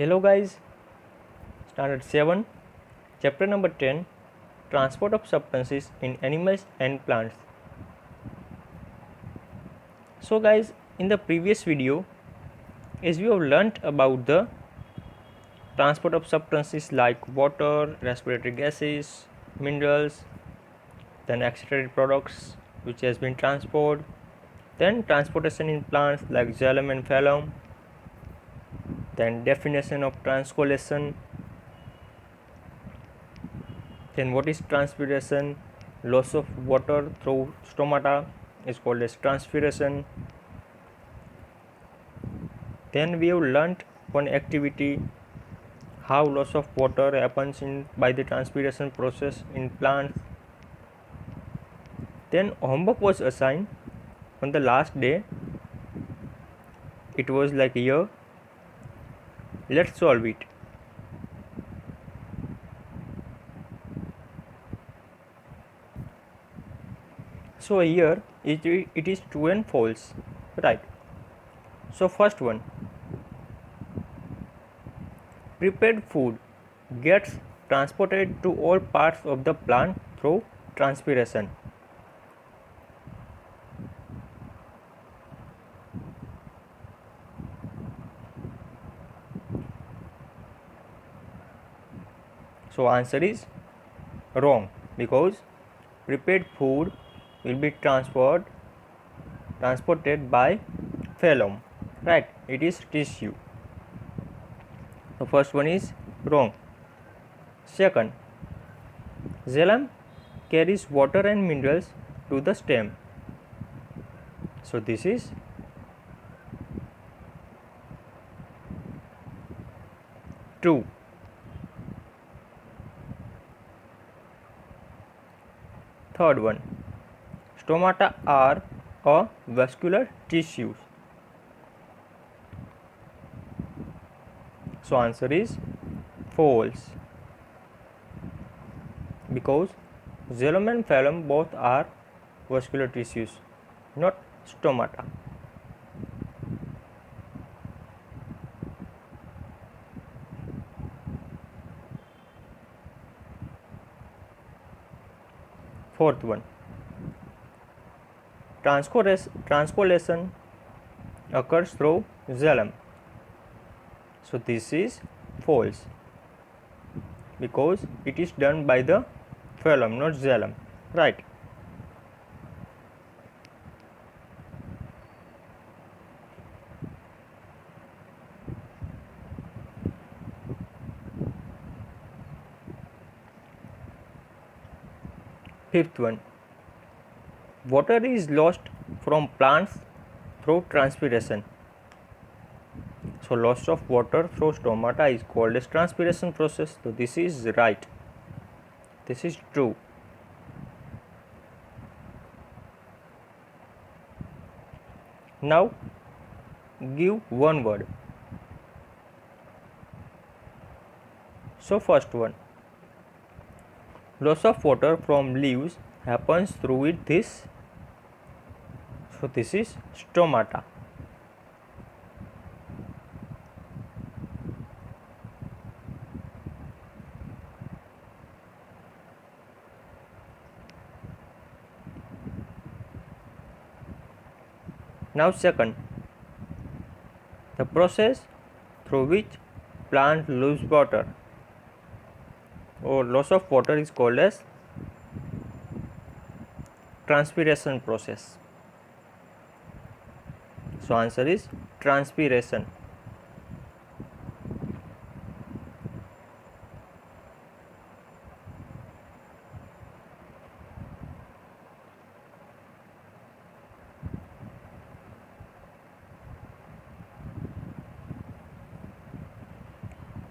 Hello guys, Standard 7, Chapter number 10, Transport of Substances in Animals and Plants. So guys, in the previous video, as we have learnt about the transport of substances like water, respiratory gases, minerals, then extracted products which has been transported, then transportation in plants like xylem and phloem, then definition of transcollation, then what is transpiration, loss of water through stomata is called as transpiration. Then we have learnt one activity how loss of water happens by the transpiration process in plants. Then homework was assigned on the last day. It was like a year. Let's solve it. So here it is true and false, right? So first one, prepared food gets transported to all parts of the plant through transpiration. So answer is wrong, because prepared food will be transported by phloem, right? It is tissue. The first one is wrong. Second, xylem carries water and minerals to the stem. So this is true. Third one, stomata are a vascular tissues. So answer is false, because xylem and phloem both are vascular tissues, not stomata. Fourth one, transcollation occurs through xylem. So this is false, because it is done by the phloem, not xylem, right? Fifth one, water is lost from plants through transpiration. So loss of water through stomata is called as transpiration process. So this is right. This is true. Now give one word. So first one, loss of water from leaves happens through this. So this is stomata. Now second, the process through which plant lose water or loss of water is called as transpiration process. So answer is transpiration.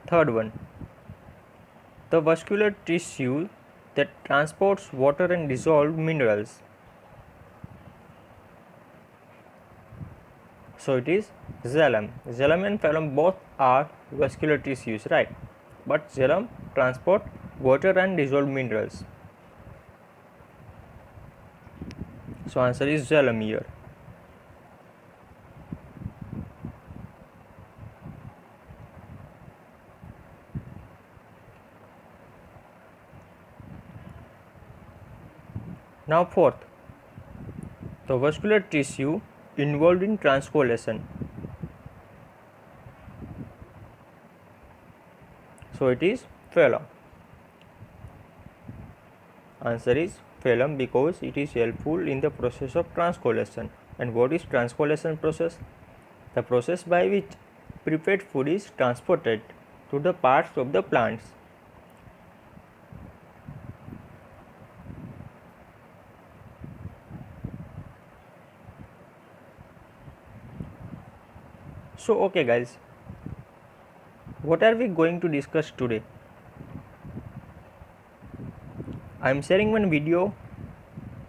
Third one, the vascular tissue that transports water and dissolved minerals. So it is xylem. Xylem and phloem both are vascular tissues, right? But xylem transport water and dissolved minerals. So answer is xylem here. Now fourth, the vascular tissue involved in transcoagulation. So it is phloem. Answer is phloem because it is helpful in the process of transcoagulation. And what is transcoagulation process? The process by which prepared food is transported to the parts of the plants. So okay guys, what are we going to discuss today? I am sharing one video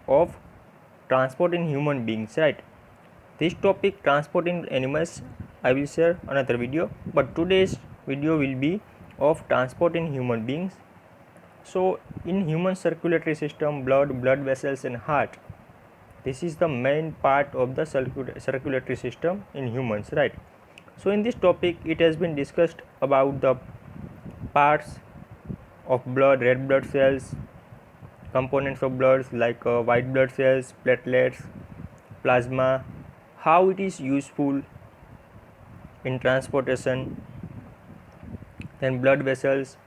of transport in human beings, right? This topic, transport in animals, I will share another video, but today's video will be of transport in human beings. So in human circulatory system, blood vessels and heart, this is the main part of the circulatory system in humans, right? So in this topic it has been discussed about the parts of blood, red blood cells, components of blood like white blood cells, platelets, plasma, how it is useful in transportation, then blood vessels.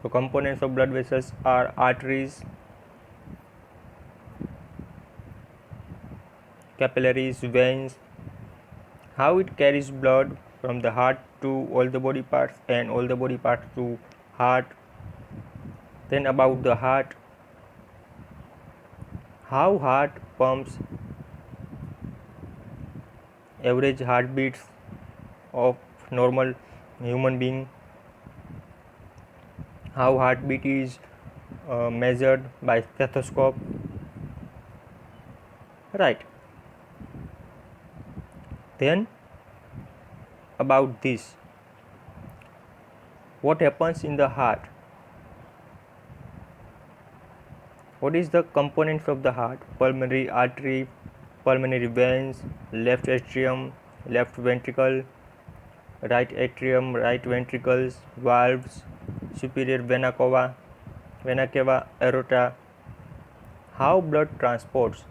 So components of blood vessels are arteries, capillaries, veins, how it carries blood from the heart to all the body parts and all the body parts to heart. Then about the heart, how heart pumps, average heartbeats of normal human being, how heartbeat is measured by stethoscope, right? Then about this, what happens in the heart, what is the components of the heart, pulmonary artery, pulmonary veins, left atrium, left ventricle, right atrium, right ventricles, valves, superior vena cava, aorta, how blood transports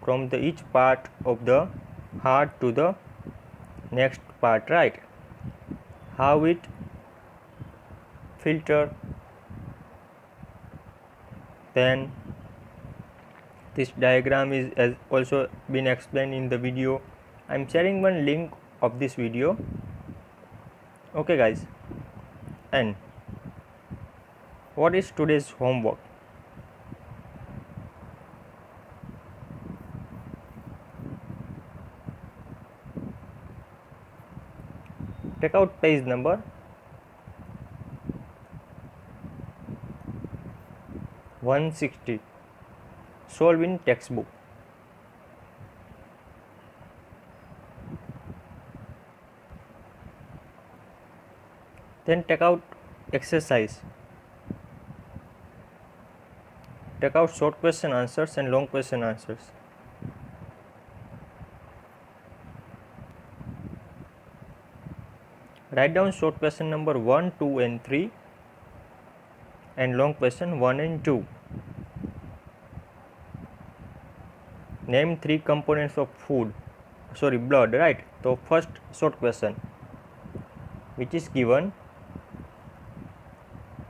from the each part of the heart to the next part, right? How it filter. Then this diagram has also been explained in the video. I am sharing one link of this video. Okay guys, and what is today's homework? Take out page number 160, solve in textbook. Then take out exercise, take out short question answers and long question answers. Write down short question number 1, 2 and 3 and long question 1 and 2. Name 3 components of blood, right? So first short question, which is given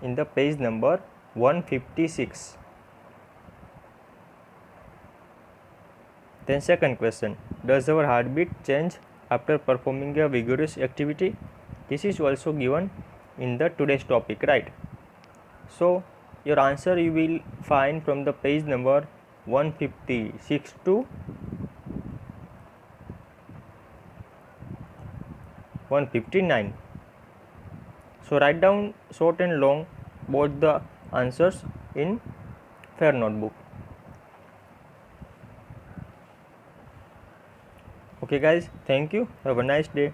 in the page number 156. Then second question, does our heartbeat change after performing a vigorous activity? This is also given in the today's topic, right? So your answer you will find from the page number 156 to 159. So write down short and long both the answers in fair notebook. Okay guys, thank you, have a nice day.